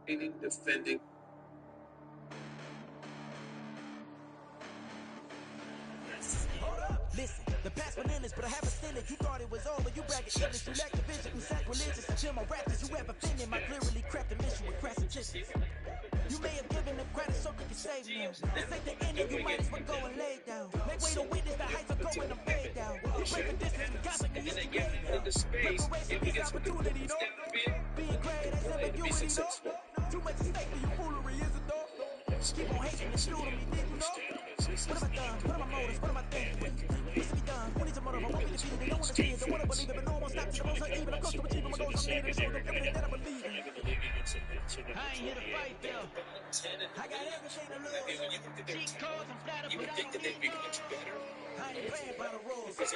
defending. Listen, the past bananas, but I haven't seen it. You thought it was over, you bragging illness, you lack the vision, you sacrilegious. Until my rappers, you have offended my clearly crafted mission with crass intentions. You may have given them credit so you can save now. This ain't the ending, you might as well go and lay down. Make way to witness the heights are going to fade down. You break the distance, we constantly used to gain now. Preparation is opportunity, no? Being great, that's ambiguity, no? Too much at stake for you foolery, is it though? Keep on hating and shooting me, did you know? What have I done? What are my motives? What am I thinking? Needs to be done. Who needs a motive? I won't be defeated. They don't want to see it. Don't want to believe it, but no one won't stop till the most uneven. I'm close to achieving my goals. I'm needed. So I'm evident that I believe it. I ain't here to fight, though. I got everything to lose. Cheat codes and flatter, but I don't need those. I ain't playing by the rules. I'm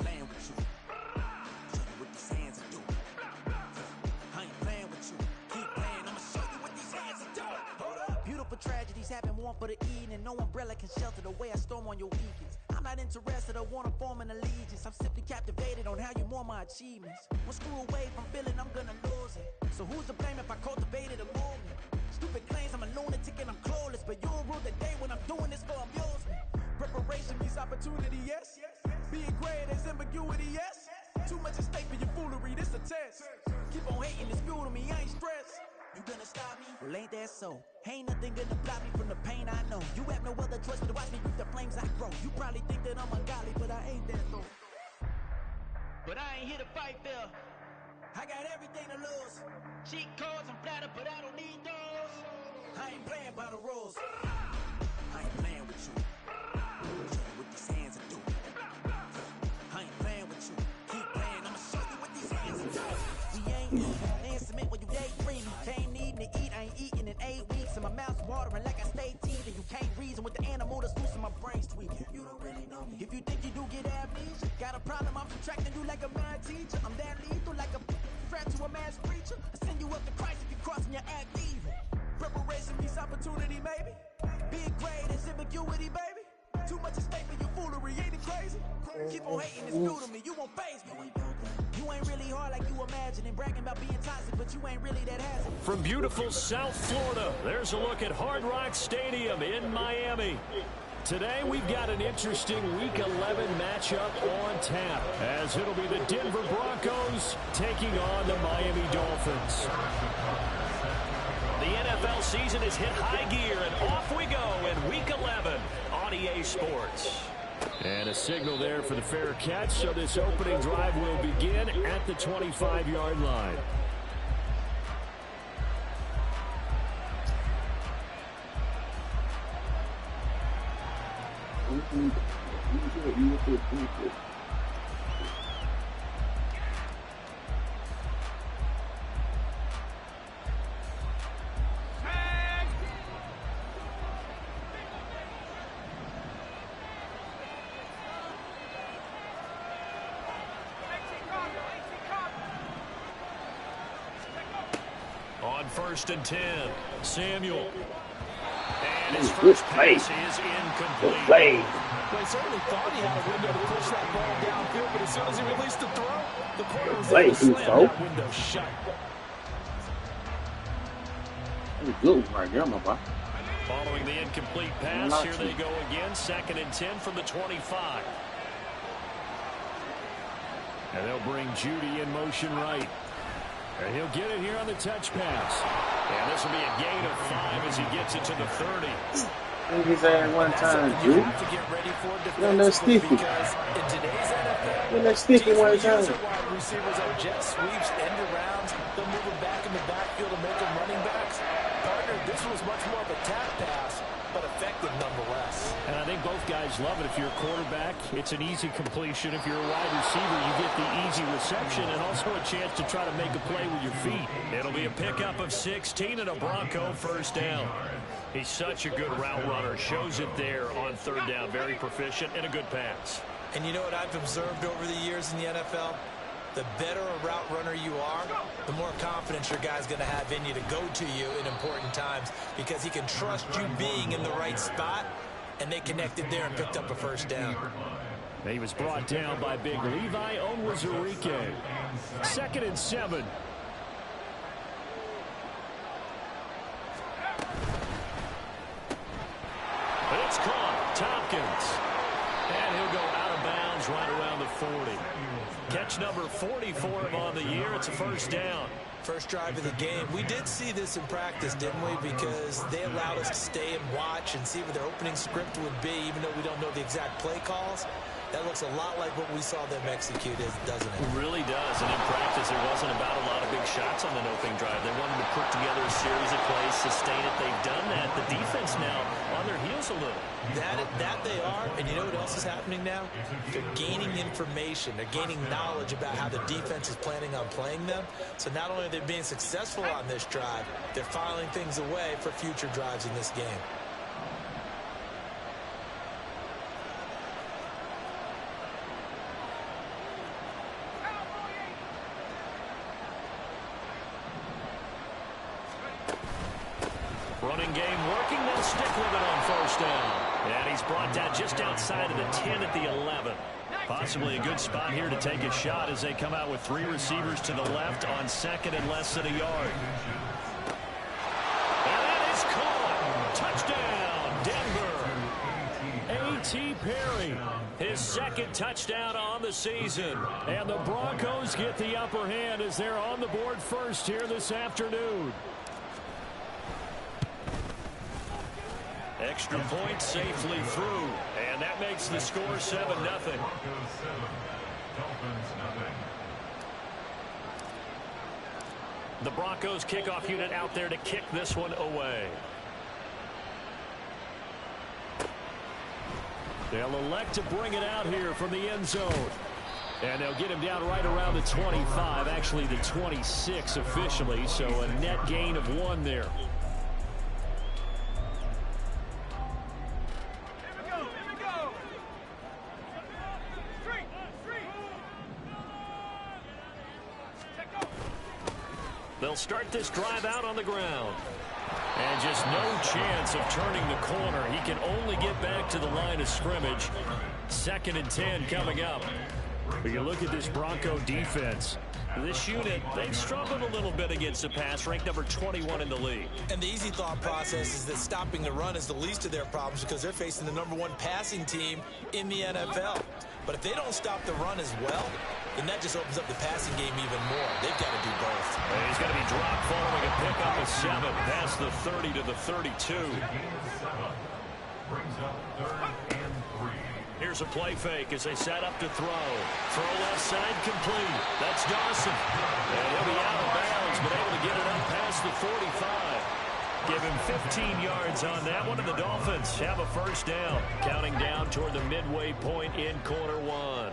playing with you. With these hands I do. I ain't playing with you. Keep playing. I'ma show you what these hands are doing. Hold up. Beautiful tragedies happen, one for the eating, and no umbrella can shelter the way I storm on your weekends. I'm not interested or want to form an allegiance. I'm simply captivated on how you mourn my achievements. One screw away from feeling I'm gonna lose it. So who's to blame if I cultivated a movement? Stupid claims I'm a lunatic and I'm clueless, but you'll rule the day when I'm doing this for amusement. Preparation means opportunity, yes. Being great is ambiguity, yes. Too much at stake for your foolery, this a test. Keep on hating, it's fuel to me, I ain't stressed. You gonna stop me? Well, ain't that so? Ain't nothing gonna block me from the pain I know. You have no other choice but to watch me reap the flames I grow. You probably think that I'm ungodly, but I ain't that though. But I ain't here to fight fair. I got everything to lose. Cheat codes and flatter, but I don't need those. I ain't playing by the rules. I ain't playing with you. With these hands I do. I ain't playing with you. Keep playing, I'ma show you what these hands are doing. We ain't eating, laying cement when you daydreaming. Can't need to eat, I ain't eating in 8 weeks. And my mouth's watering like I stay teething. You can't reason with the animal that's loose and my brain's tweaking. You don't really know me. If you think you do get amnesia, got a problem, I'm subtracting you like a mad teacher. I'm that lethal like a threat to a mass preacher. I send you up to Christ if you crossing your act evil. Preparation means opportunity, maybe. Being great is ambiguity, baby. Too much at stake for your foolery, ain't it crazy? Keep on hating, it's new to me, you won't faze me. You ain't really hard like you imagine and bragging about being toxic, but you ain't really that hazard. From beautiful South Florida, there's a look at Hard Rock Stadium in Miami. Today we've got an interesting Week 11 matchup on tap, as it'll be the Denver Broncos taking on the Miami Dolphins. The NFL season has hit high gear, and off we go in Week 11 on EA Sports. And a signal there for the fair catch, so this opening drive will begin at the 25-yard line. On 1st and 10, Samuel. And his first pass is incomplete. They certainly thought he had a window to push that ball downfield, but as soon as he released the throw, the corner was able to slam that window shut. Good right there, my boy. Following the incomplete pass, here they go again. 2nd and 10 from the 25. And they'll bring Judy in motion right. And he'll get it here on the touch pass. And this will be a gain of 5 as he gets it to the 30. Think he's at one time, Judy. You know, Sticky. You know, Sticky one time. Wide receivers are jet sweeps, end arounds. They'll move them back in the backfield and make them running backs. Partner, this was much more of a tap pass, but effective nonetheless. And I think both guys love it. If you're a quarterback, it's an easy completion. If you're a wide receiver, you get the easy reception and also a chance to try to make a play with your feet. It'll be a pickup of 16 and a Bronco first down. He's such a good route runner. Shows it there on 3rd down. Very proficient and a good pass. And you know what I've observed over the years in the NFL? The better a route runner you are, the more confidence your guy's going to have in you to go to you in important times, because he can trust you being in the right spot, and they connected there and picked up a first down. He was brought down by big Levi Onwuzurike. 2nd and 7. around the 40. Catch number 40 for him on the year. It's a first down. First drive of the game. We did see this in practice, didn't we? Because they allowed us to stay and watch and see what their opening script would be, even though we don't know the exact play calls. That looks a lot like what we saw them execute, doesn't it? It really does. And in practice, there wasn't about a lot of big shots on that opening drive. They wanted to put together a series of plays, sustain it. They've done that. The defense now on their heels a little. That they are. And you know what else is happening now? They're gaining information. They're gaining knowledge about how the defense is planning on playing them. So not only are they being successful on this drive, they're filing things away for future drives in this game. Running game working. They'll stick with it on first down. And he's brought down just outside of the 10 at the 11. Possibly a good spot here to take a shot as they come out with 3 receivers to the left on second and less than a yard. And that is caught. Touchdown, Denver. A.T. Perry, his second touchdown on the season. And the Broncos get the upper hand as they're on the board first here this afternoon. Extra point safely through, and that makes the score 7-0. The Broncos kickoff unit out there to kick this one away. They'll elect to bring it out here from the end zone. And they'll get him down right around the 25, actually the 26 officially, so a net gain of 1 there. They'll start this drive out on the ground. And just no chance of turning the corner. He can only get back to the line of scrimmage. 2nd and 10 coming up. But you look at this Bronco defense. This unit, they've struggled a little bit against the pass, ranked number 21 in the league. And the easy thought process is that stopping the run is the least of their problems because they're facing the #1 passing team in the NFL. But if they don't stop the run as well, then that just opens up the passing game even more. They've got to do both. And he's going to be dropped following a pickup of 7 past the 30 to the 32. Here's a play fake as they set up to throw. Throw left side complete. That's Dawson. And he'll be out of bounds, but able to get it up past the 45. Give him 15 yards on that one, and the Dolphins have a first down. Counting down toward the midway point in quarter 1.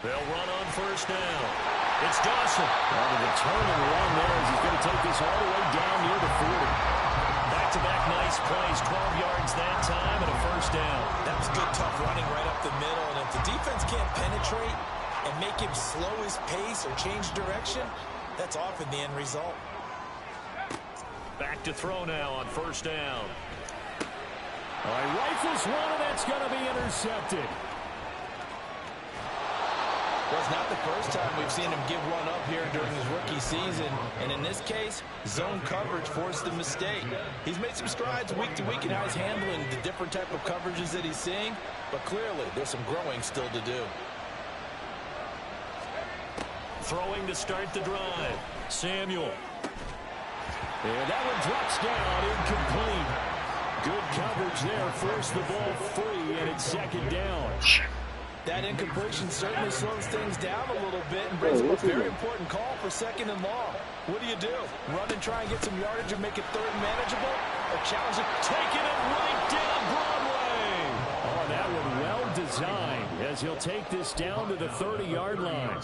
They'll run on first down. It's Dawson. On the return and run there as he's going to take this all the way down near the 40. Back-to-back nice plays, 12 yards that time and a first down. That was good, tough running right up the middle. And if the defense can't penetrate and make him slow his pace or change direction, that's often the end result. Back to throw now on first down. All right, rifles one, and that's going to be intercepted. Well, it's not the first time we've seen him give one up here during his rookie season. And in this case, zone coverage forced the mistake. He's made some strides week to week in how he's handling the different type of coverages that he's seeing. But clearly, there's some growing still to do. Throwing to start the drive. Samuel. And that one drops down, incomplete. Good coverage there, forced the ball free, and it's 2nd down. That incompletion certainly slows things down a little bit and brings up a very important call for 2nd and long. What do you do? Run and try and get some yardage and make it 3rd and manageable? Or challenge it? Taking it right down Broadway. Oh, that one well designed as he'll take this down to the 30-yard line.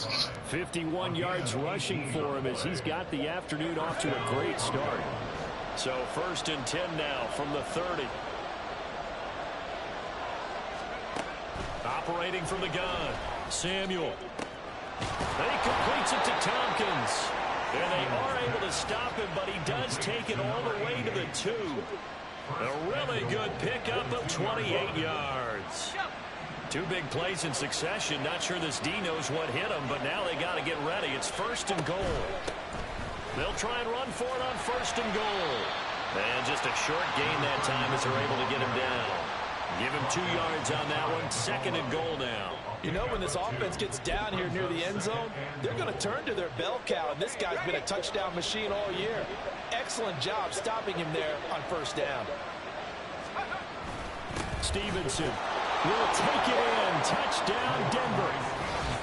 51 yards rushing for him as he's got the afternoon off to a great start. So 1st and 10 now from the 30. Operating from the gun, Samuel. He completes it to Tompkins. And they are able to stop him, but he does take it all the way to the 2. A really good pickup of 28 yards. 2 big plays in succession. Not sure this D knows what hit him, but now they got to get ready. It's 1st and goal. They'll try and run for it on 1st and goal. And just a short gain that time as they're able to get him down. Give him 2 yards on that one. 2nd and goal now. You know, when this offense gets down here near the end zone, they're going to turn to their bell cow, and this guy's been a touchdown machine all year. Excellent job stopping him there on 1st down. Stevenson will take it in. Touchdown, Denver.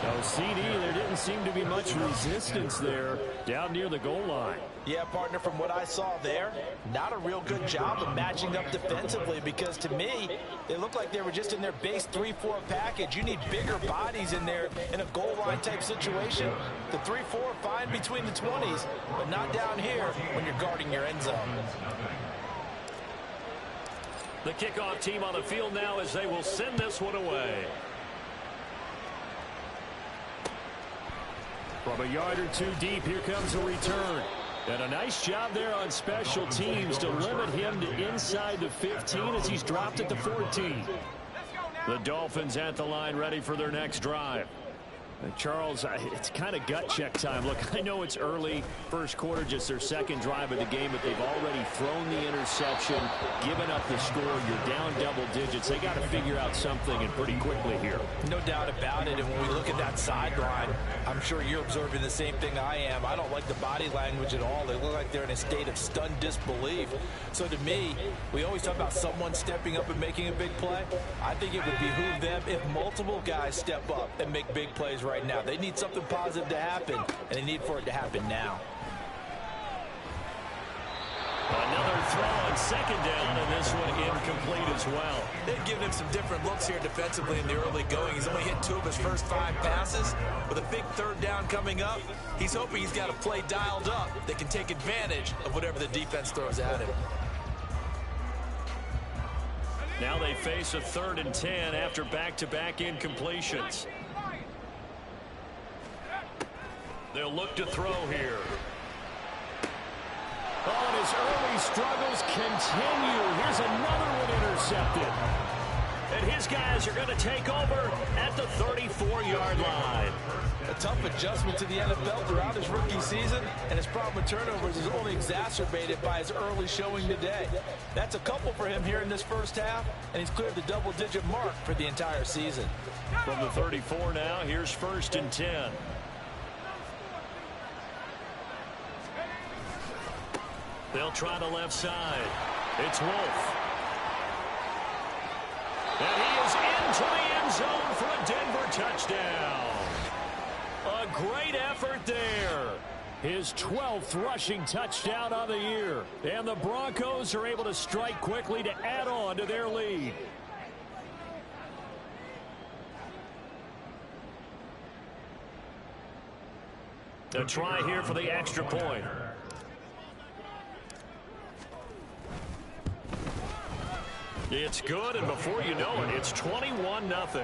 No, CD, there didn't seem to be much resistance there down near the goal line. Yeah, partner, from what I saw there, not a real good job of matching up defensively, because to me, they looked like they were just in their base 3-4 package. You need bigger bodies in there in a goal line type situation. The 3-4 fine between the 20s, but not down here when you're guarding your end zone. The kickoff team on the field now as they will send this one away. From a yard or 2 deep, here comes a return. And a nice job there on special teams to limit him to inside the 15 as he's dropped at the 14. The Dolphins at the line ready for their next drive. Charles, it's kind of gut check time. Look, I know it's early, 1st quarter, just their 2nd drive of the game, but they've already thrown the interception, given up the score. You're down double digits. They got to figure out something, and pretty quickly here. No doubt about it, and when we look at that sideline, I'm sure you're observing the same thing I am. I don't like the body language at all. They look like they're in a state of stunned disbelief. So to me, we always talk about someone stepping up and making a big play. I think it would behoove them if multiple guys step up and make big plays right now. They need something positive to happen, and they need for it to happen now. Another throw on 2nd down, and this one incomplete as well. They've given him some different looks here defensively in the early going. He's only hit 2 of his first 5 passes. With a big 3rd down coming up, he's hoping he's got a play dialed up that can take advantage of whatever the defense throws at him. Now they face a 3rd and 10 after back-to-back incompletions. They'll look to throw here. Oh, and his early struggles continue. Here's another one intercepted. And his guys are going to take over at the 34-yard line. A tough adjustment to the NFL throughout his rookie season, and his problem with turnovers is only exacerbated by his early showing today. That's a couple for him here in this 1st half, and he's cleared the double-digit mark for the entire season. From the 34 now, here's 1st and 10. They'll try the left side. It's Wolf. And he is into the end zone for a Denver touchdown. A great effort there. His 12th rushing touchdown of the year. And the Broncos are able to strike quickly to add on to their lead. A try here for the extra point. It's good, and before you know it, it's 21-0. Next to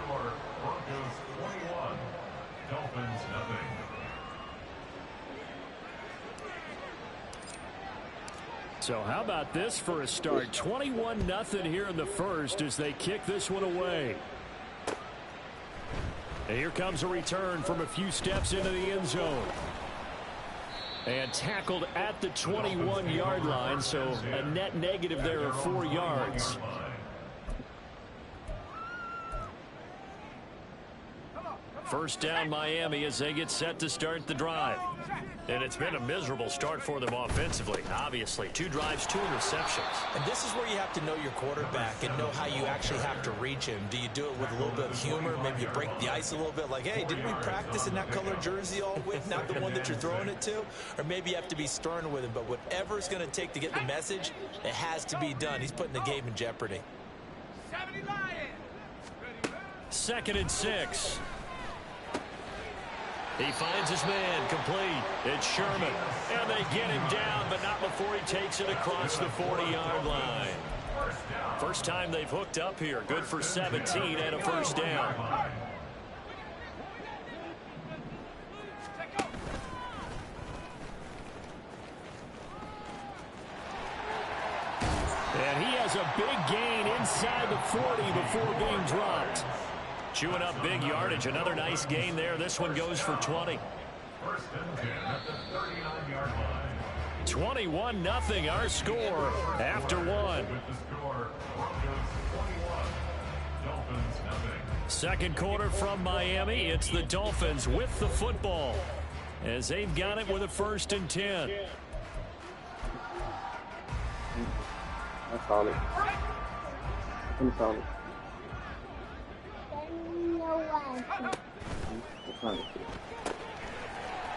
score, Broncos 21, Dolphins 0. So how about this for a start? 21-0 here in the 1st as they kick this one away. And here comes a return from a few steps into the end zone. And tackled at the 21-yard line, so a net negative there of 4 yards. First down Miami as they get set to start the drive. And it's been a miserable start for them offensively. Obviously, 2 drives, 2 interceptions. And this is where you have to know your quarterback and know how you actually have to reach him. Do you do it with a little bit of humor? Maybe you break the ice a little bit like, hey, didn't we practice in that color jersey all week, not the one that you're throwing it to? Or maybe you have to be stern with him. But whatever it's going to take to get the message, it has to be done. He's putting the game in jeopardy. 2nd and 6. He finds his man complete. It's Sherman. And they get him down, but not before he takes it across the 40-yard line. First time they've hooked up here. Good for 17 and a first down. And he has a big gain inside the 40 before being dropped. Chewing up big yardage. Another nice gain there. This one goes for 20. First and 10 at the 39-yard line. 21-0 our score after 1. With the score, Broncos Second quarter from Miami. It's the Dolphins with the football as they've got it with a 1st and 10. I call it. I call it.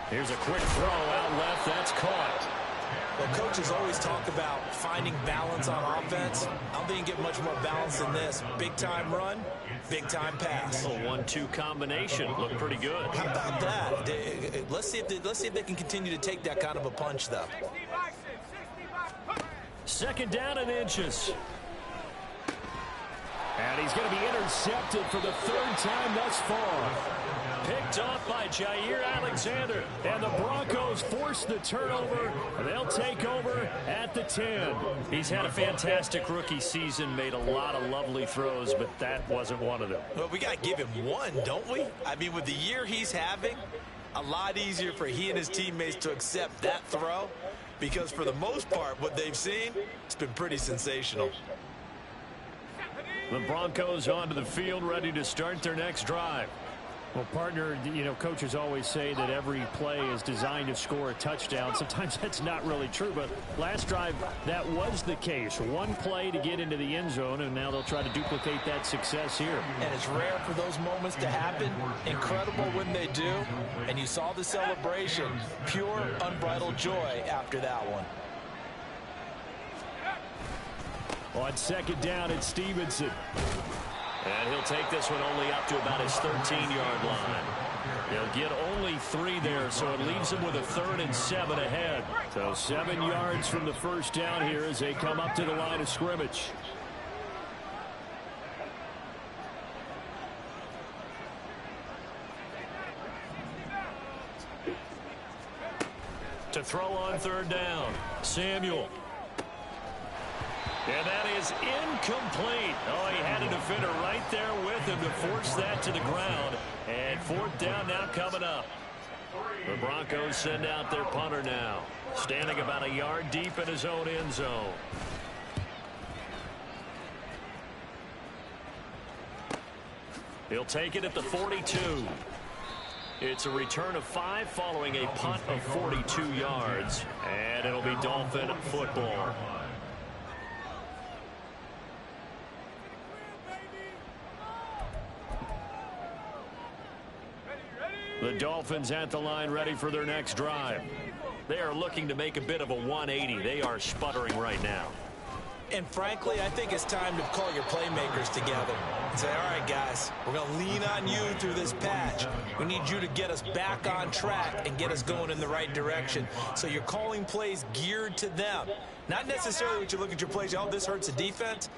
Here's a quick throw out left. That's caught. Well, coaches always talk about finding balance on offense. I don't think you get much more balance than this. Big-time run, big-time pass. A 1-2 combination. Looked pretty good. How about that? Let's see if they can continue to take that kind of a punch, though. 2nd down and inches. And he's going to be intercepted for the 3rd time thus far. Picked off by Jair Alexander. And the Broncos force the turnover. They'll take over at the 10. He's had a fantastic rookie season, made a lot of lovely throws, but that wasn't one of them. Well, we got to give him one, don't we? I mean, with the year he's having, a lot easier for he and his teammates to accept that throw, because for the most part, what they've seen, it's been pretty sensational. The Broncos onto the field, ready to start their next drive. Well, partner, you know, coaches always say that every play is designed to score a touchdown. Sometimes that's not really true, but last drive, that was the case. One play to get into the end zone, and now they'll try to duplicate that success here. And it's rare for those moments to happen. Incredible when they do. And you saw the celebration. Pure, unbridled joy after that one. On 2nd down, it's Stevenson. And he'll take this one only up to about his 13-yard line. He'll get only 3 there, so it leaves him with a 3rd and 7 ahead. So 7 yards from the 1st down here as they come up to the line of scrimmage. To throw on 3rd down, Samuel. And that is incomplete. Oh, he had a defender right there with him to force that to the ground. And 4th down now coming up. The Broncos send out their punter now, standing about a yard deep in his own end zone. He'll take it at the 42. It's a return of 5 following a punt of 42 yards. And it'll be Dolphin football. The Dolphins at the line, ready for their next drive. They are looking to make a bit of a 180. They are sputtering right now. And frankly, I think it's time to call your playmakers together and say, all right, guys, we're going to lean on you through this patch. We need you to get us back on track and get us going in the right direction. So you're calling plays geared to them. Not necessarily what you look at your plays, oh, this hurts the defense.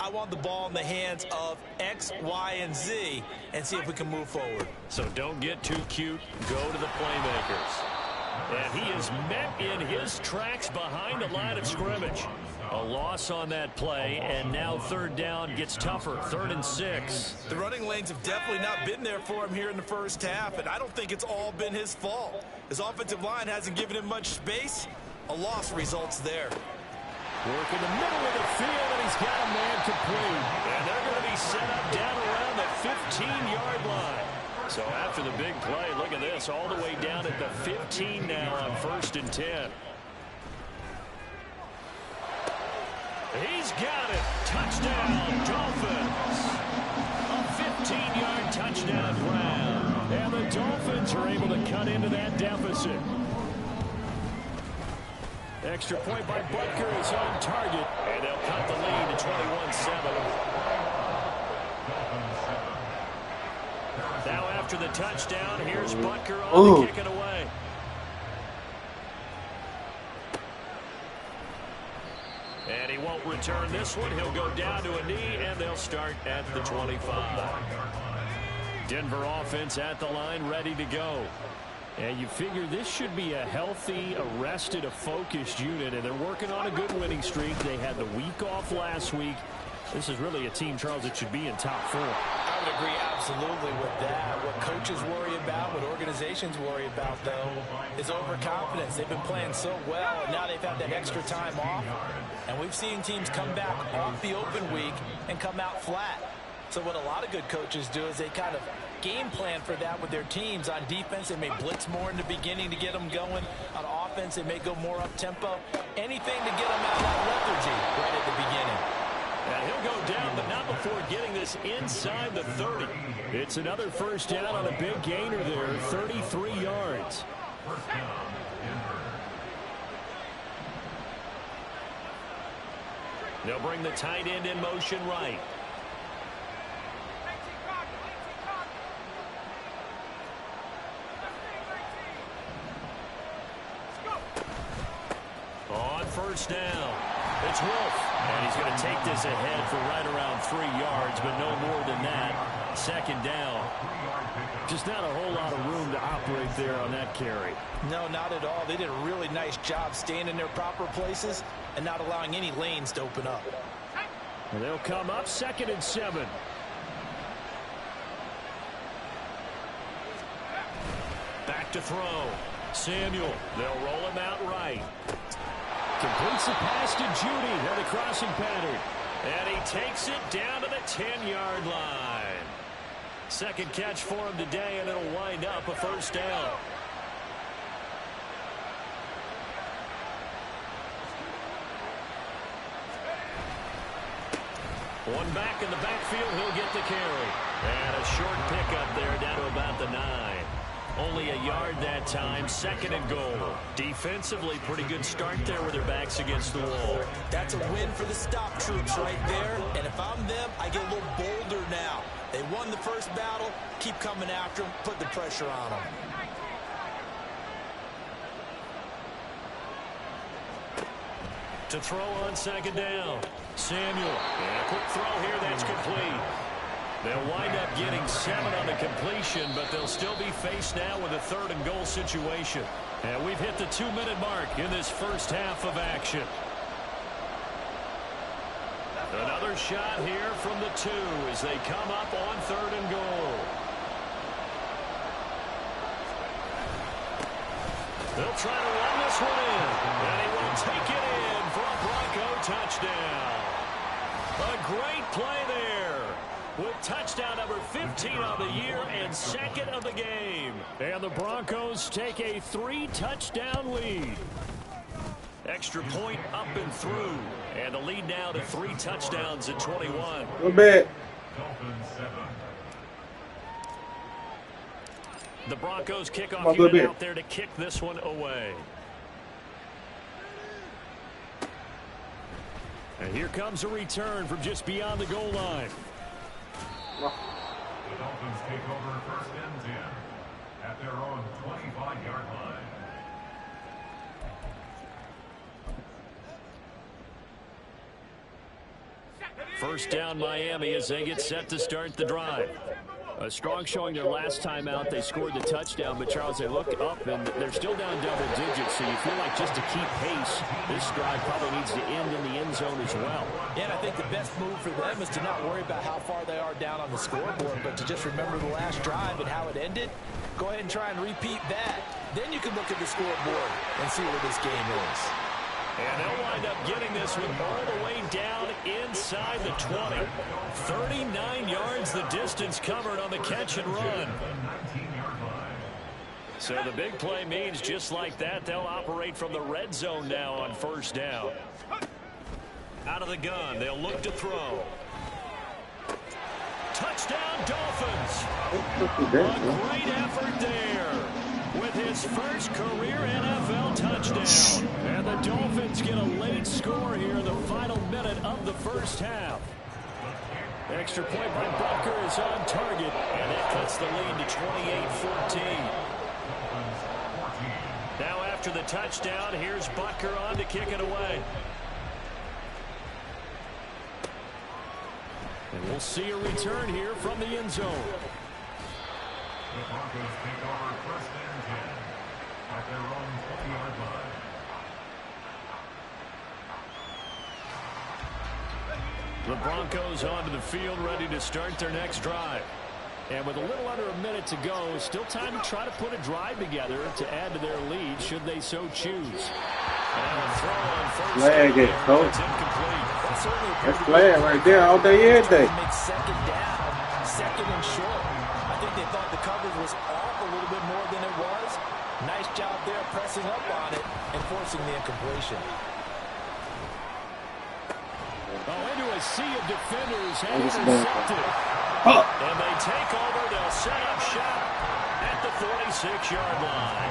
I want the ball in the hands of X, Y, and Z and see if we can move forward. So don't get too cute. Go to the playmakers. And he is met in his tracks behind the line of scrimmage. A loss on that play, and now 3rd down gets tougher. 3rd and 6. The running lanes have definitely not been there for him here in the 1st half, and I don't think it's all been his fault. His offensive line hasn't given him much space. A loss results there. Work in the middle of the field, and he's got a man complete. And they're going to be set up down around the 15-yard line. So after the big play, look at this, all the way down at the 15 now on 1st and 10. He's got it. Touchdown, Dolphins. A 15-yard touchdown grab. And the Dolphins are able to cut into that deficit. Extra point by Butker is on target. And they'll cut the lead to 21-7. Now after the touchdown, here's Butker on to kick it away. And he won't return this one. He'll go down to a knee, and they'll start at the 25. Denver offense at the line, ready to go. And you figure this should be a healthy, a rested, a focused unit, and they're working on a good winning streak. They had the week off last week. This is really a team, Charles, that should be in top 4. I would agree absolutely with that. What coaches worry about, what organizations worry about, though, is overconfidence. They've been playing so well, and now they've had that extra time off. And we've seen teams come back off the open week and come out flat. So what a lot of good coaches do is they kind of game plan for that with their teams. On defense, they may blitz more in the beginning to get them going. On offense, they may go more up-tempo. Anything to get them out of that lethargy right at the beginning. And he'll go down, but not before getting this inside the 30. It's another first down on a big gainer there, 33 yards. First down, Denver. They'll bring the tight end in motion right. On first down, it's Wolf. And he's going to take this ahead for right around 3 yards, but no more than that. Second down. Just not a whole lot of room to operate there on that carry. No, not at all. They did a really nice job staying in their proper places and not allowing any lanes to open up. And they'll come up 2nd and 7. Back to throw. Samuel. They'll roll him out right. Completes the pass to Judy on the crossing pattern. And he takes it down to the 10-yard line. Second catch for him today, and it'll wind up a first down. One back in the backfield, he'll get the carry. And a short pickup there down to about the 9. Only a yard that time, 2nd and goal. Defensively, pretty good start there with their backs against the wall. That's a win for the stop troops right there. And if I'm them, I get a little bolder now. They won the first battle. Keep coming after them. Put the pressure on them. To throw on 2nd down. Samuel. And a quick throw here. That's complete. They'll wind up getting 7 on the completion, but they'll still be faced now with a 3rd and goal situation. And we've hit the 2-minute mark in this first half of action. Another shot here from the 2 as they come up on 3rd and goal. They'll try to run this one in, and he will take it in for a Bronco touchdown. A great play there, with touchdown number 15 on the year and 2nd of the game. And the Broncos take a 3-touchdown lead. Extra point up and through, and the lead now to 3 touchdowns at 21. Go back. Dolphins 7. The Broncos kickoff unit out there to kick this one away. And here comes a return from just beyond the goal line. The Dolphins take over 1st and 10 at their own 25-yard line. First down Miami as they get set to start the drive. A strong showing their last time out. They scored the touchdown, but Charles, they look up and they're still down double digits, so you feel like just to keep pace, this drive probably needs to end in the end zone as well. Yeah, and I think the best move for them is to not worry about how far they are down on the scoreboard, but to just remember the last drive and how it ended. Go ahead and try and repeat that. Then you can look at the scoreboard and see where this game is. And they'll wind up getting this one all the way down inside the 20. 39 yards the distance covered on the catch and run. So the big play means just like that, they'll operate from the red zone now on first down. Out of the gun, they'll look to throw. Touchdown, Dolphins. A great effort there with his first career NFL touchdown. And the Dolphins get a late score here in the final minute of the first half. Extra point by Butker is on target, and that cuts the lead to 28-14. Now after the touchdown, here's Butker on to kick it away. And we'll see a return here from the end zone. The Broncos take over 1st and 10 at their own 20-yard line. The Broncos onto the field, ready to start their next drive. And with a little under a minute to go, still time to try to put a drive together to add to their lead, should they so choose. And a throw on first flag down it, there, coach. it's incomplete. That's flag right there all day, every day. Make 2nd down falling short. I think they thought the coverage was off a little bit more than it was. Nice job there pressing up on it and forcing the incompletion. Oh, into a sea of defenders and intercepted. And they take over. They'll set up shop at the 46-yard line.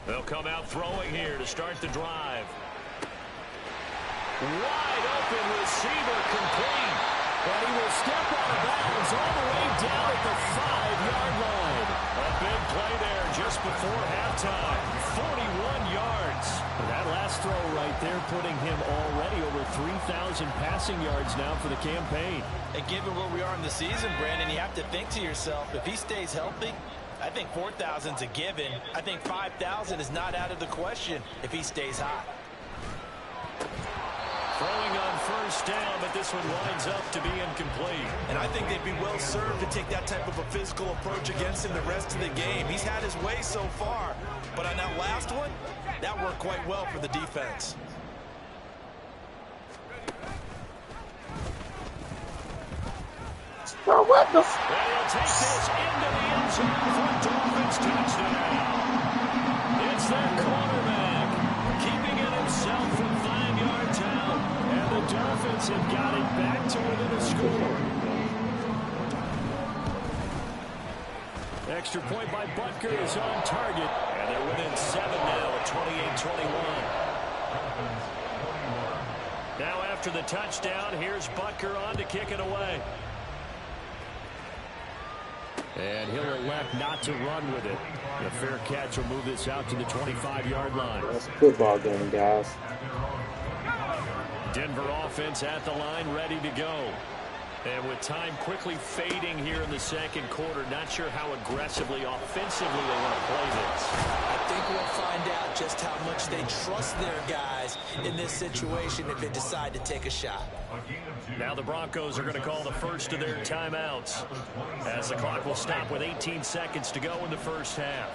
They'll come out throwing here to start the drive. Wide open receiver complete. But he will step out of bounds all the way down at the 5-yard line. A big play there just before halftime. 41 yards. That last throw right there putting him already over 3,000 passing yards now for the campaign. And given where we are in the season, Brandon, you have to think to yourself, if he stays healthy, I think 4,000's a given. I think 5,000 is not out of the question if he stays hot. Throwing on first down, but this one winds up to be incomplete. And I think they'd be well served to take that type of a physical approach against him the rest of the game. He's had his way so far, but on that last one, that worked quite well for the defense. Oh, what the? And he'll take this into the end zone for a Dolphins touchdown. It's their quarterback keeping it himself from 5 yards out, and the Dolphins have got it back to within a score. Extra point by Butker is on target, and they're within 7 now at 28-21. Now after the touchdown, here's Butker on to kick it away. And he'll elect not to run with it. The fair catch will move this out to the 25-yard line. That's a football game, guys. Denver offense at the line, ready to go. And with time quickly fading here in the second quarter, not sure how aggressively, offensively they want to play this. I think we'll find out just how much they trust their guys in this situation if they decide to take a shot. Now the Broncos are going to call the first of their timeouts as the clock will stop with 18 seconds to go in the first half.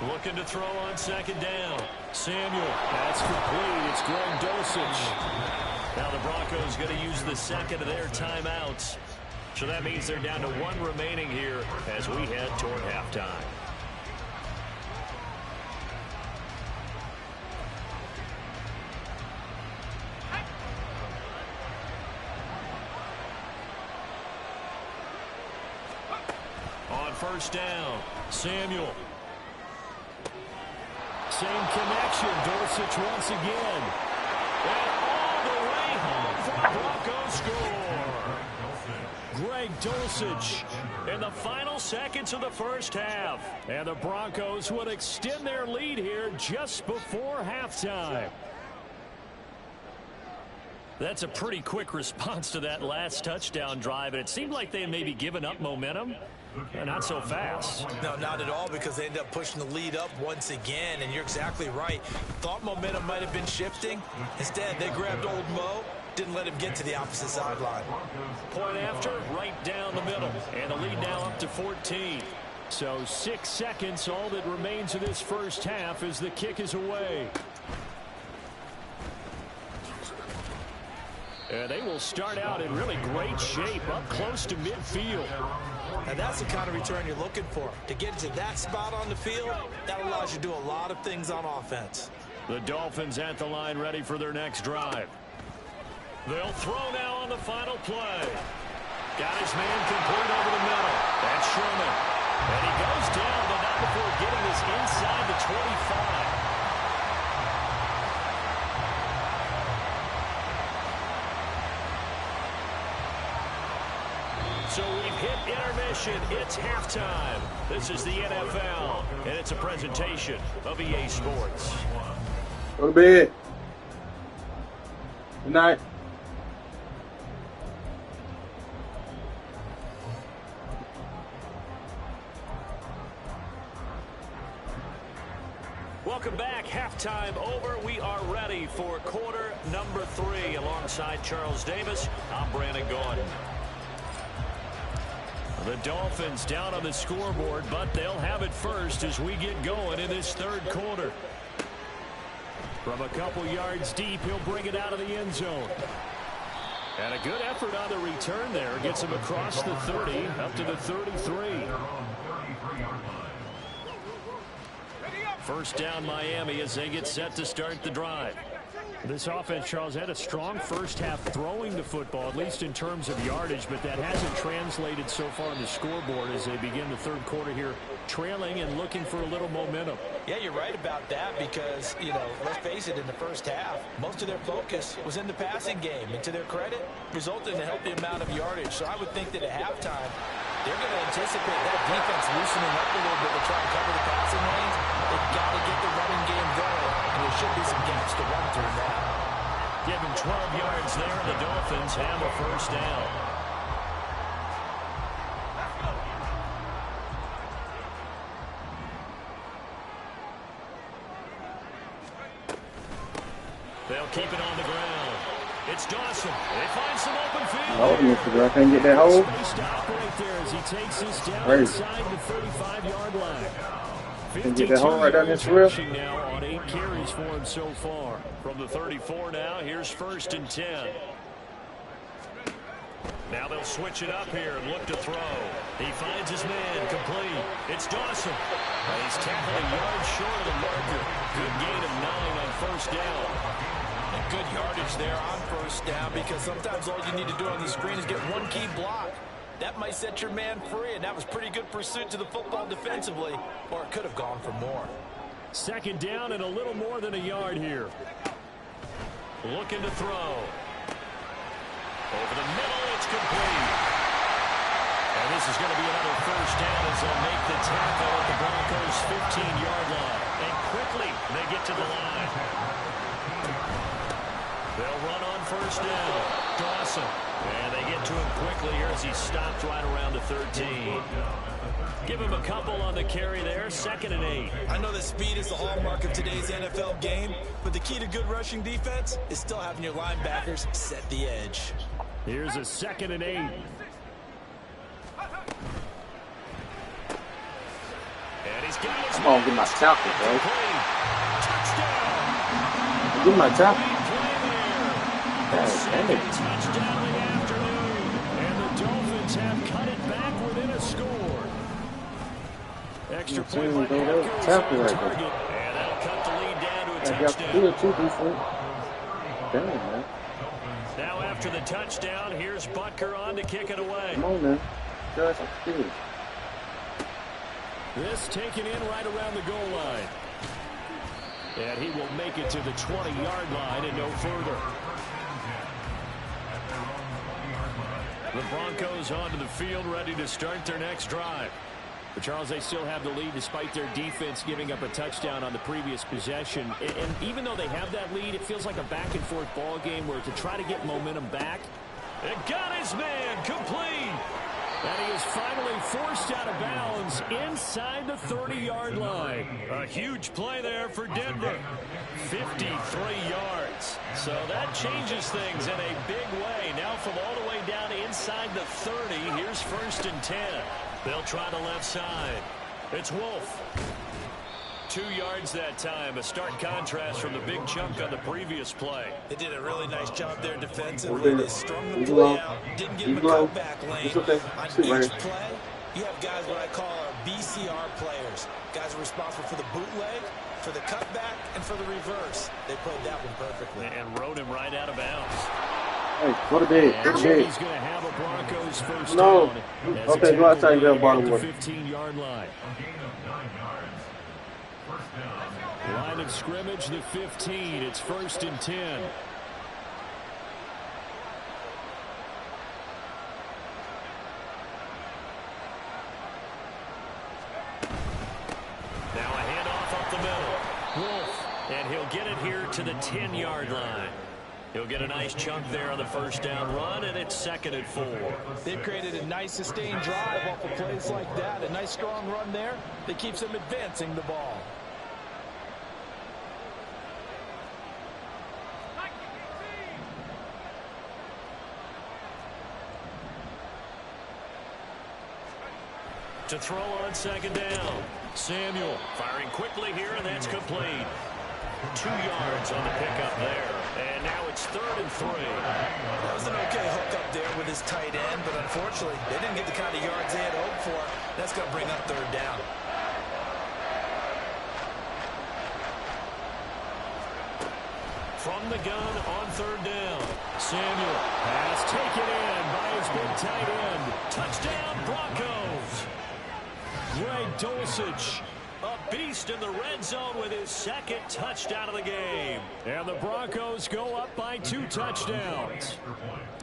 Looking to throw on second down. Samuel. That's complete. It's Greg Dulcich. Now the Broncos going to use the second of their timeouts. So that means they're down to 1 remaining here as we head toward halftime. On first down, Samuel. Same connection, Dulcich once again. And all the way home for the Broncos score. Greg Dulcich in the final seconds of the first half. And the Broncos would extend their lead here just before halftime. That's a pretty quick response to that last touchdown drive, and it seemed like they had maybe given up momentum. Not so fast. No, not at all, because they end up pushing the lead up once again, and you're exactly right. Thought momentum might have been shifting. Instead, they grabbed old Mo, didn't let him get to the opposite sideline. Point after, right down the middle, and the lead now up to 14. So 6 seconds, all that remains of this first half as the kick is away. And they will start out in really great shape up close to midfield. And that's the kind of return you're looking for. To get to that spot on the field, that allows you to do a lot of things on offense. The Dolphins at the line ready for their next drive. They'll throw now on the final play. Got his man complete over the middle. That's Sherman. And he goes down, but not before getting this inside the 25. So we've hit intermission. It's halftime. This is the NFL, and it's a presentation of EA Sports. Go to bed. Good night. Welcome back. Halftime over. We are ready for quarter number 3. Alongside Charles Davis, I'm Brandon Gordon. The Dolphins down on the scoreboard, but they'll have it first as we get going in this third quarter. From a couple yards deep, he'll bring it out of the end zone. And a good effort on the return there. Gets him across the 30, up to the 33. First down Miami as they get set to start the drive. This offense, Charles, had a strong first half throwing the football, at least in terms of yardage, but that hasn't translated so far on the scoreboard as they begin the third quarter here, trailing and looking for a little momentum. Yeah, you're right about that because, you know, let's face it, in the first half, most of their focus was in the passing game. And to their credit, resulted in a healthy amount of yardage. So I would think that at halftime, they're going to anticipate that defense loosening up a little bit to try and cover the passing lanes. They've got to get the running game going, and there should be some gaps to run through now. Give them 12 yards there, and the Dolphins have a first down. They'll keep it on the ground. It's Dawson. They find some open field. Oh, Mr. I can't get that hole. Space to operate there as he takes this down inside the 35-yard line. Can get that hole right down this rail. Now on 8 carries for him so far. From the 34 now, here's 1st and 10. Now they'll switch it up here and look to throw. He finds his man complete. It's Dawson. He's tackled a yard short of the marker. Good gain of 9 on first down. And good yardage there on first down because sometimes all you need to do on the screen is get one key block. That might set your man free, and that was pretty good pursuit to the football defensively, or it could have gone for more. Second down and a little more than a yard here. Looking to throw. Over the middle, it's complete. And this is going to be another first down as they'll make the tackle at the Broncos' 15-yard line. And quickly, they get to the line. They'll run on first down. Dawson. And they get to him quickly here as he stopped right around the 13. Give him a couple on the carry there. 2nd and 8. I know that speed is the hallmark of today's NFL game, but the key to good rushing defense is still having your linebackers set the edge. Here's a 2nd and 8. And he's got his Come on, get my tackle, bro. Touchdown. Get my tackle. Touchdown in the afternoon. And the Dolphins have cut it back within a score. Extra point by tackle right target. And that'll cut the lead down to a there. touchdown. Damn, man. Now after the touchdown, here's Butker on to kick it away. Come on, man. Guys, I'm good. This taken in right around the goal line. And he will make it to the 20-yard line and no further. The Broncos onto the field, ready to start their next drive. But Charles, they still have the lead despite their defense giving up a touchdown on the previous possession. And even though they have that lead, it feels like a back-and-forth ball game where to try to get momentum back. And got his man complete. And he is finally forced out of bounds inside the 30-yard line. A huge play there for Denver. 53 yards. So that changes things in a big way. Now from all the way down inside the 30, here's 1st and 10. They'll try the left side. It's Wolf. 2 yards that time. A stark contrast from the big chunk on the previous play. They did a really nice job there defensively. They strung the play out, didn't give him a comeback lane. On each play, you have guys what I call our BCR players. Guys are responsible for the bootleg, for the cutback, and for the reverse. They played that one perfectly. And rode him right out of bounds. Hey, go to bed. Go to bed. He's going to have a Broncos first No. down. Okay, go outside and get a bottle of water. 15-yard line. Line of scrimmage, the 15. It's 1st and 10. Now a handoff up the middle. Wolf, and he'll get it here to the 10-yard line. He'll get a nice chunk there on the first down run, and it's 2nd and 4. They've created a nice sustained drive off of plays like that. A nice strong run there that keeps them advancing the ball. to throw on second down. Samuel firing quickly here, and that's complete. 2 yards on the pickup there. And now it's 3rd and 3. That was an okay hook up there with his tight end, but unfortunately, they didn't get the kind of yards they had hoped for. That's going to bring up 3rd down. From the gun on 3rd down. Samuel pass taken in by his big tight end. Touchdown, Broncos. Greg Dulcich, a beast in the red zone with his 2nd touchdown of the game. And the Broncos go up by 2 touchdowns.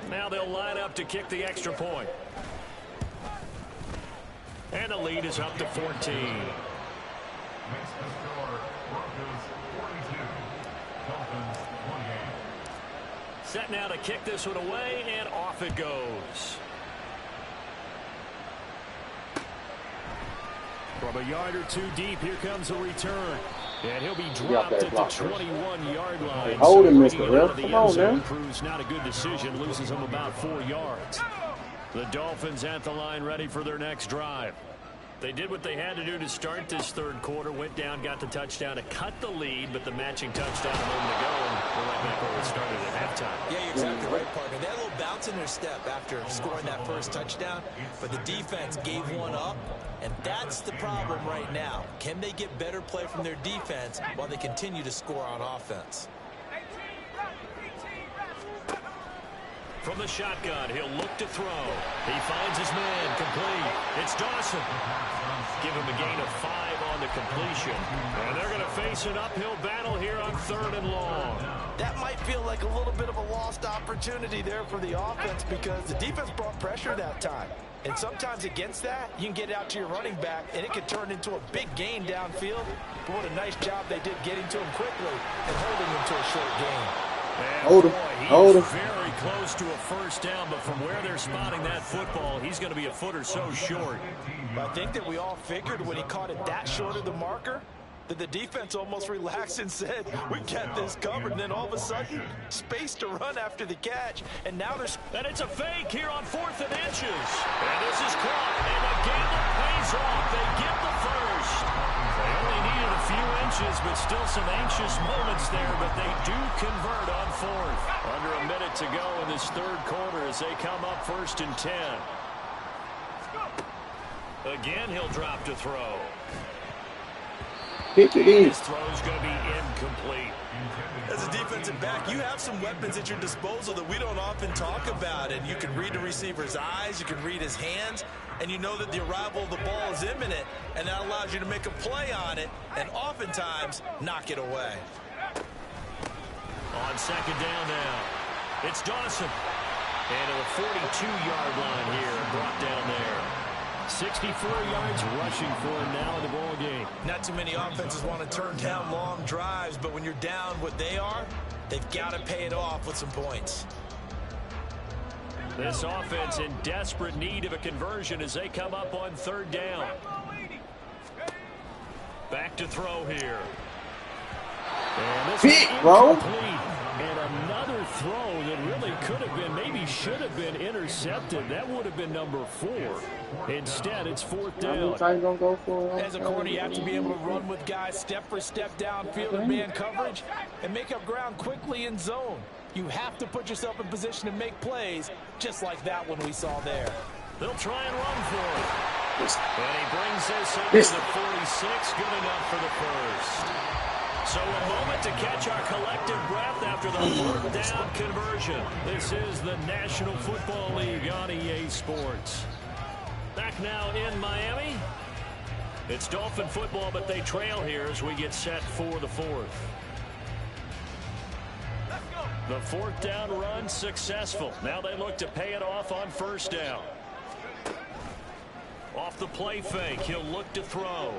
Now they'll line up to kick the extra point. And the lead is up to 14. Makes the score Broncos 42, Dolphins 28. Set now to kick this one away, and off it goes. From a yard or 2 deep, here comes a return. And he'll be dropped at the 21-yard line. Hold him, Mr. Ref. Come on, man. Proves not a good decision. Loses him about 4 yards. The Dolphins at the line ready for their next drive. They did what they had to do to start this 3rd quarter. Went down, got the touchdown to cut the lead, but the matching touchdown a moment ago, and we're right back where we started at halftime. Yeah, you're exactly right, partner. They had a little bounce in their step after scoring that first touchdown, but the defense gave one up, and that's the problem right now. Can they get better play from their defense while they continue to score on offense? From the shotgun, he'll look to throw. He finds his man, complete. It's Dawson. Give him a gain of 5 on the completion. And they're going to face an uphill battle here on 3rd and long. That might feel like a little bit of a lost opportunity there for the offense because the defense brought pressure that time. And sometimes against that, you can get out to your running back, and it can turn into a big gain downfield. But what a nice job they did getting to him quickly and holding him to a short gain. Hold him. Hold him. Very close to a 1st down, but from where they're spotting that football, he's going to be a foot or so short. I think that we all figured when he caught it that short of the marker that the defense almost relaxed and said, we got this covered. And then all of a sudden, space to run after the catch. And now there's... And it's a fake here on 4th and inches. And this is caught. And the gamble pays off. They get the 1st. They only needed a few inches, but still some anxious moments there. But they do convert on 4th. Under a minute to go in this 3rd quarter as they come up 1st and 10. Again, he'll drop to throw. His throw's going to be incomplete. As a defensive back, you have some weapons at your disposal that we don't often talk about. And you can read the receiver's eyes, you can read his hands, and you know that the arrival of the ball is imminent, and that allows you to make a play on it and oftentimes knock it away. On 2nd down now, it's Dawson. And to the 42-yard line here and brought down there. 64 yards rushing for him now in the ball game. Not too many offenses want to turn down long drives, but when you're down what they are, they've got to pay it off with some points. This offense in desperate need of a conversion as they come up on 3rd down. Back to throw here. And this is incomplete. And another throw that really could have been, maybe should have been intercepted. That would have been number 4. Instead, it's 4th down. As a corner, you have to be able to run with guys step for step downfield in man coverage and make up ground quickly in zone. You have to put yourself in position to make plays just like that one we saw there. They'll try and run for it. And he brings this up to the 46. Good enough for the 1st. So a moment to catch our collective breath after the 4th down conversion. This is the National Football League on EA Sports. Back now in Miami. It's Dolphin football, but they trail here as we get set for the 4th. The 4th down run successful. Now they look to pay it off on 1st down. Off the play fake, he'll look to throw.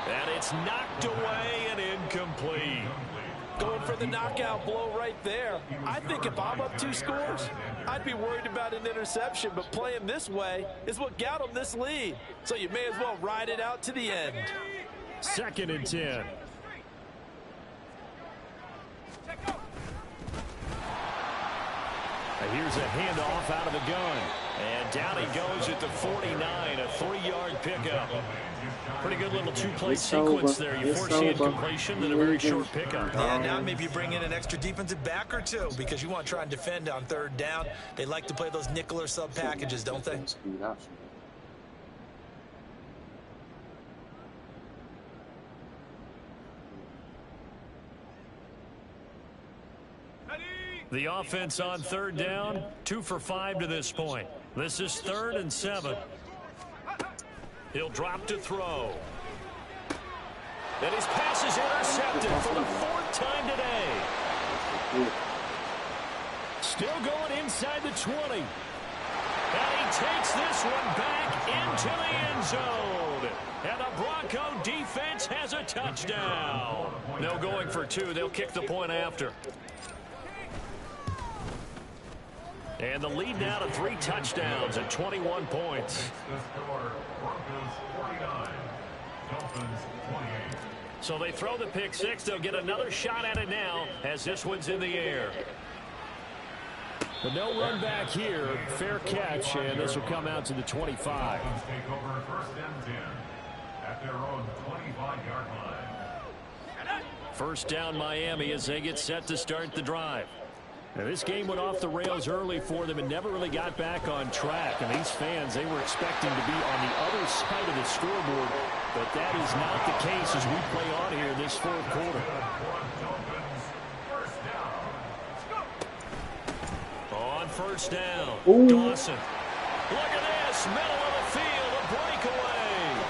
And it's knocked away and incomplete. Going for the knockout blow right there. I think if I'm up 2 scores, I'd be worried about an interception, but playing this way is what got them this lead. So you may as well ride it out to the end. 2nd and 10. Here's a handoff out of the gun. And down he goes at the 49, a 3-yard pickup. Pretty good little two-play sequence there. You force the incompletion and a very short pickup. Yeah, now maybe you bring in an extra defensive back or two because you want to try and defend on 3rd down. They like to play those nickel or sub packages, don't they? The offense on 3rd down, 2 for 5 to this point. This is 3rd and 7. He'll drop to throw. And his pass is intercepted for the 4th time today. Still going inside the 20. And he takes this one back into the end zone. And the Bronco defense has a touchdown. No going for 2. They'll kick the point after. And the lead now to 3 touchdowns and 21 points. So they throw the pick 6. They'll get another shot at it now as this one's in the air. But no run back here. Fair catch, and this will come out to the 25. Take over 1st and 10 at their own 25-yard line. First down Miami as they get set to start the drive. Now, this game went off the rails early for them and never really got back on track. And these fans, they were expecting to be on the other side of the scoreboard. But that is not the case as we play on here this 4th quarter. On 1st down, Ooh. Dawson. Look at this, middle of the field, a breakaway.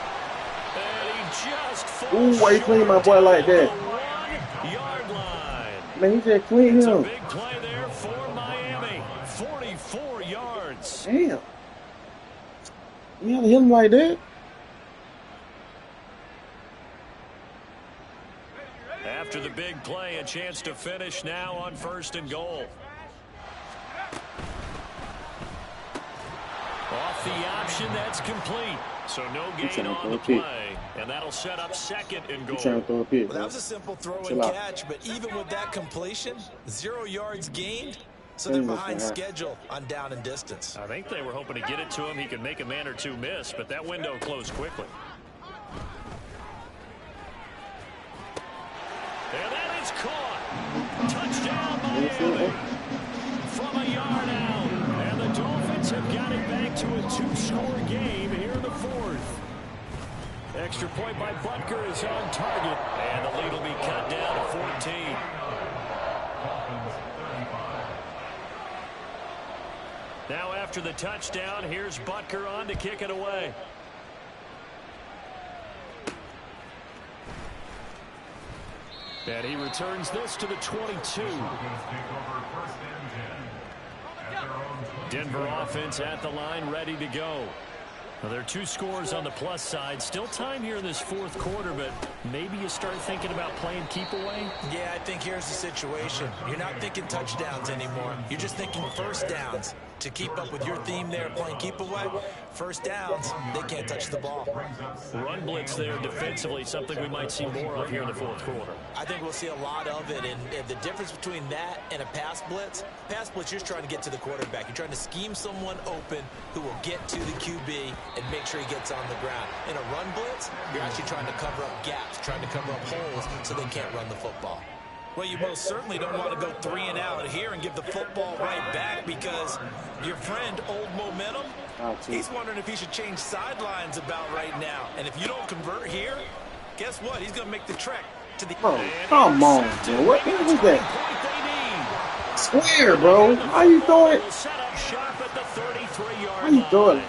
And he just falls why you clean my boy like that? 1-yard line. Man, he just cleaned It's a him. big play there for Miami. 44 yards. Damn. You had to hit him like that? After the big play, a chance to finish now on 1st and goal. Off the option, that's complete. So no gain on the play, and that'll set up 2nd and goal. Trying to throw a pick, Well, that was a simple throw and catch, but even with that completion, 0 yards gained, so they're behind schedule on down and distance. I think they were hoping to get it to him. He could make a man or 2 miss, but that window closed quickly. And that is caught. Touchdown, Miami. From a yard out. And the Dolphins have got it back to a 2-score game here in the 4th. Extra point by Butker is on target. And the lead will be cut down to 14. Now after the touchdown, here's Butker on to kick it away. And he returns this to the 22. Denver offense at the line, ready to go. Well, there are 2 scores on the plus side. Still time here in this 4th quarter, but maybe you start thinking about playing keep away? Yeah, I think here's the situation. You're not thinking touchdowns anymore. You're just thinking 1st downs. To keep up with your theme there, playing keep away, 1st downs, they can't touch the ball. Run blitz there defensively, something we might see more of here in the 4th quarter. I think we'll see a lot of it, and the difference between that and a pass blitz, you're just trying to get to the quarterback. You're trying to scheme someone open who will get to the QB and make sure he gets on the ground. In a run blitz, you're actually trying to cover up gaps, trying to cover up holes so they can't run the football. Well, you most certainly don't want to go 3 and out here and give the football right back because your friend, Old Momentum, he's wondering if he should change sidelines about right now. And if you don't convert here, guess what? He's going to make the trek to the... Oh, come on, bro. What is that? Square, bro. How you throw it? How you throw it?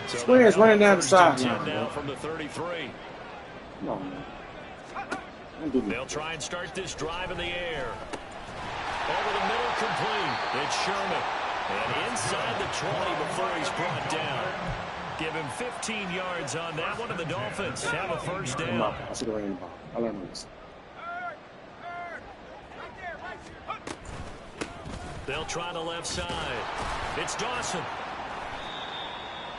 Square is running down the sideline, bro. From the 33. Come on, man. They'll try and start this drive in the air. Over the middle, complete. It's Sherman. And inside the 20 before he's brought down. Give him 15 yards on that one, and the Dolphins have a 1st down. I should have ran the ball. I learned this. They'll try the left side. It's Dawson.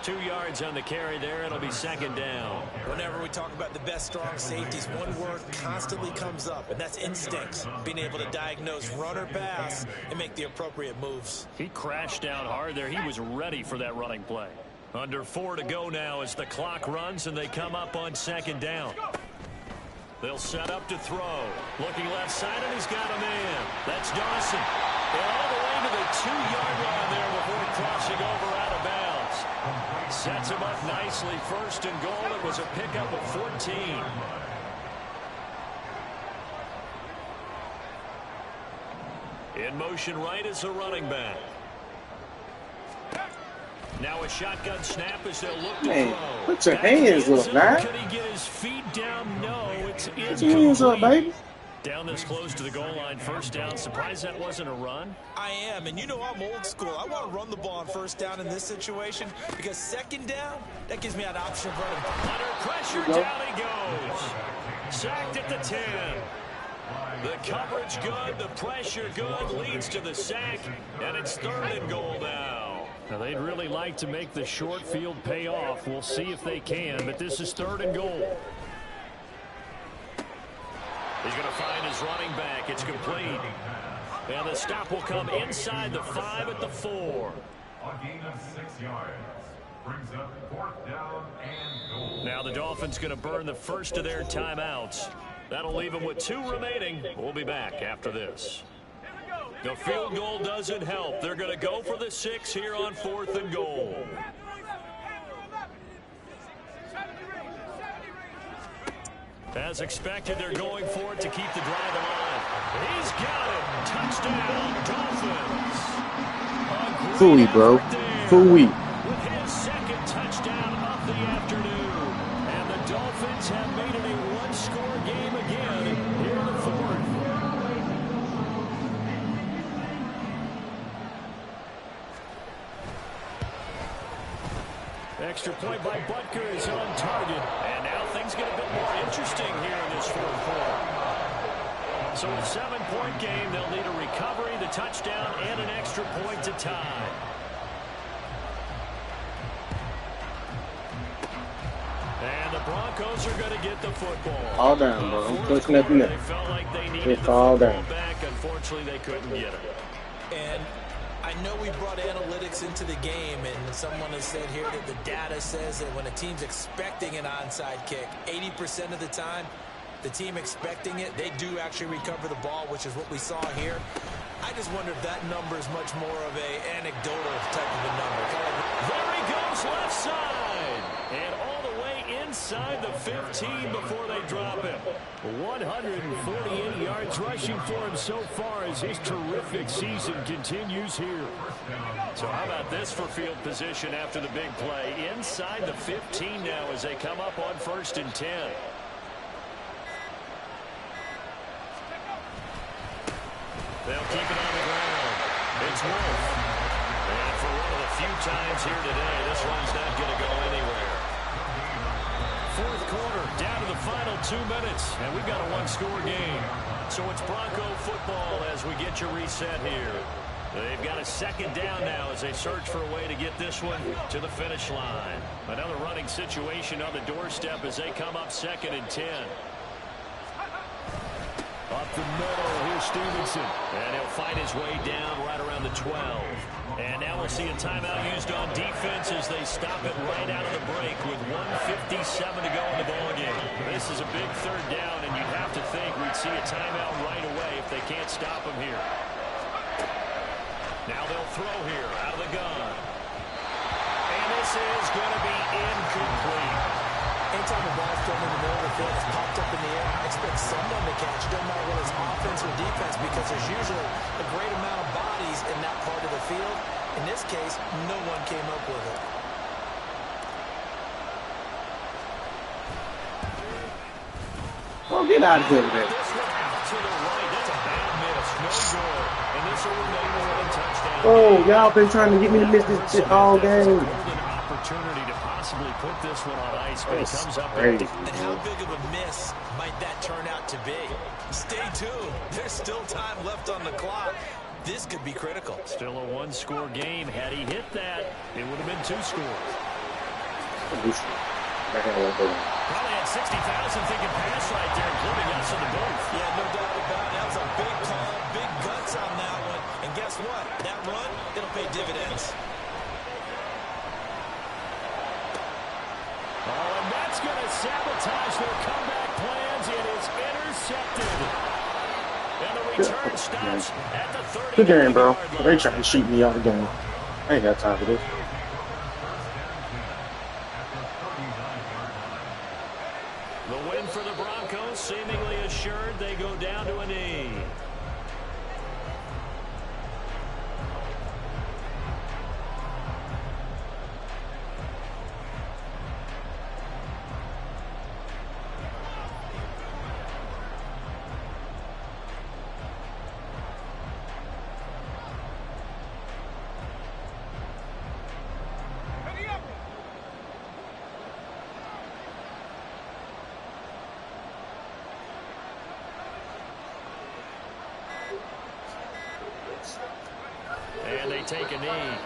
2 yards on the carry there. It'll be second down. Whenever we talk about the best strong safeties, one word constantly comes up, and that's instincts. Being able to diagnose run or pass and make the appropriate moves. He crashed down hard there. He was ready for that running play. Under 4 to go now as the clock runs and they come up on second down. They'll set up to throw. Looking left side, and he's got a man. That's Dawson. And all the way to the 2-yard line there before crossing over out of bounds. Sets him up nicely. First and goal. It was a pickup of 14. In motion right is the running back. Now a shotgun snap as they'll look to throw. Put your hands up, man. Could he get his feet down? No, it's incomplete. Put your hands up, baby. Down this close to the goal line, first down. Surprised that wasn't a run? I am, and you know I'm old school. I want to run the ball on first down in this situation because second down, that gives me an option of running. Under pressure, down he goes. Sacked at the 10. The coverage good, the pressure good, leads to the sack, and it's third and goal now. Now they'd really like to make the short field pay off. We'll see if they can, but this is third and goal. He's going to find his running back. It's complete. And the stop will come inside the 5 at the 4. A gain of 6 yards. Brings up fourth down and goal. Now the Dolphins going to burn the first of their timeouts. That'll leave them with 2 remaining. We'll be back after this. The field goal doesn't help. They're going to go for the 6 here on fourth and goal. As expected, they're going for it to keep the drive alive. He's got it. Touchdown, Dolphins. Fooey, bro. Fooey. With his second touchdown of the afternoon. And the Dolphins have made it a one-score game again here in the fourth. Extra point by Butker is on target. And now things get a bit more interesting here in this fourth quarter. So a 7-point game, they'll need a recovery, the touchdown, and an extra point to tie. And the Broncos are going to get the football. All down, bro. I'm pushing up in there. They felt like they needed the fall football down. back. Unfortunately, they couldn't get it. And I know we brought analytics into the game, and someone has said here that the data says that when a team's expecting an onside kick, 80% of the time, the team expecting it, they do actually recover the ball, which is what we saw here. I just wonder if that number is much more of an anecdotal type of a number. There he goes left side. And all the way inside the 15 before they drop him. 148 yards rushing for him so far as his terrific season continues here. So how about this for field position after the big play? Inside the 15 now as they come up on 1st and 10. They'll keep it on the ground. It's Wolf. And for one of the few times here today, this one's not going to go anywhere. Fourth quarter, down to the final 2 minutes, and we've got a one-score game. So it's Bronco football as we get your reset here. They've got a second down now as they search for a way to get this one to the finish line. Another running situation on the doorstep as they come up 2nd and 10. Up the middle, here's Stevenson. And he'll fight his way down right around the 12. And now we'll see a timeout used on defense as they stop it right out of the break with 1:57 to go in the ballgame. This is a big third down, and you'd have to think we'd see a timeout right away if they can't stop him here. Now they'll throw here out of the gun. And this is going to be incomplete. Anytime the ball's thrown in the middle of the field, it's popped up in the air, expect someone to catch. It doesn't matter whether it's offense or defense because there's usually a great amount of bodies in that part of the field. In this case, no one came up with it. Oh, get out of here with that. This one out to the right. That's a bad miss. No good. And this will remain a running touchdown. Oh, y'all been trying to get me to miss this shit all game. Golden opportunity to possibly put this one on ice, but he comes up crazy. empty. And how big of a miss might that turn out to be? Stay tuned. There's still time left on the clock. This could be critical. Still a one-score game. Had he hit that, it would have been 2 scores. Probably had 60,000 thinking pass right there, including us in the booth. Yeah, no doubt about it. That was a big call, big guts on that one. And guess what? That run, it'll pay dividends. Oh, and that's going to sabotage their comeback plans. It is intercepted. And the return stops at the 30. Good game, bro. They trying to shoot me out of the game. I ain't got time for this. The win for the Broncos, seemingly assured. They go down to a knee. And they take a knee.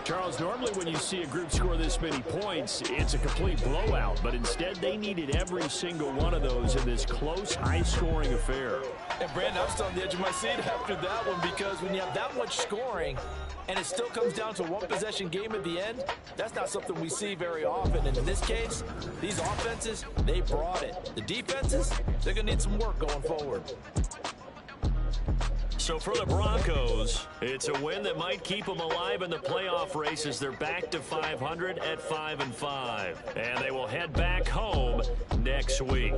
Charles, normally when you see a group score this many points, it's a complete blowout. But instead, they needed every single one of those in this close, high-scoring affair. And, Brandon, I'm still on the edge of my seat after that one because when you have that much scoring and it still comes down to a one-possession game at the end, that's not something we see very often. And in this case, these offenses, they brought it. The defenses, they're going to need some work going forward. So for the Broncos, it's a win that might keep them alive in the playoff race as they're back to 500 at 5-5. And they will head back home next week.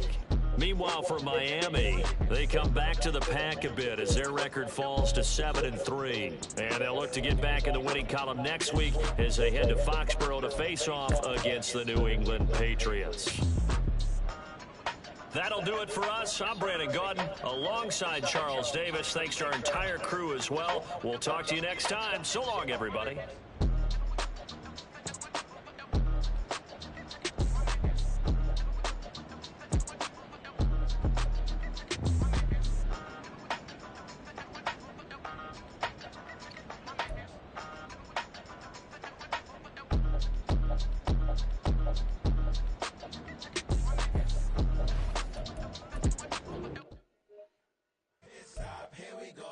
Meanwhile, for Miami, they come back to the pack a bit as their record falls to 7-3. And they'll look to get back in the winning column next week as they head to Foxborough to face off against the New England Patriots. That'll do it for us. I'm Brandon Gaudin alongside Charles Davis. Thanks to our entire crew as well. We'll talk to you next time. So long, everybody.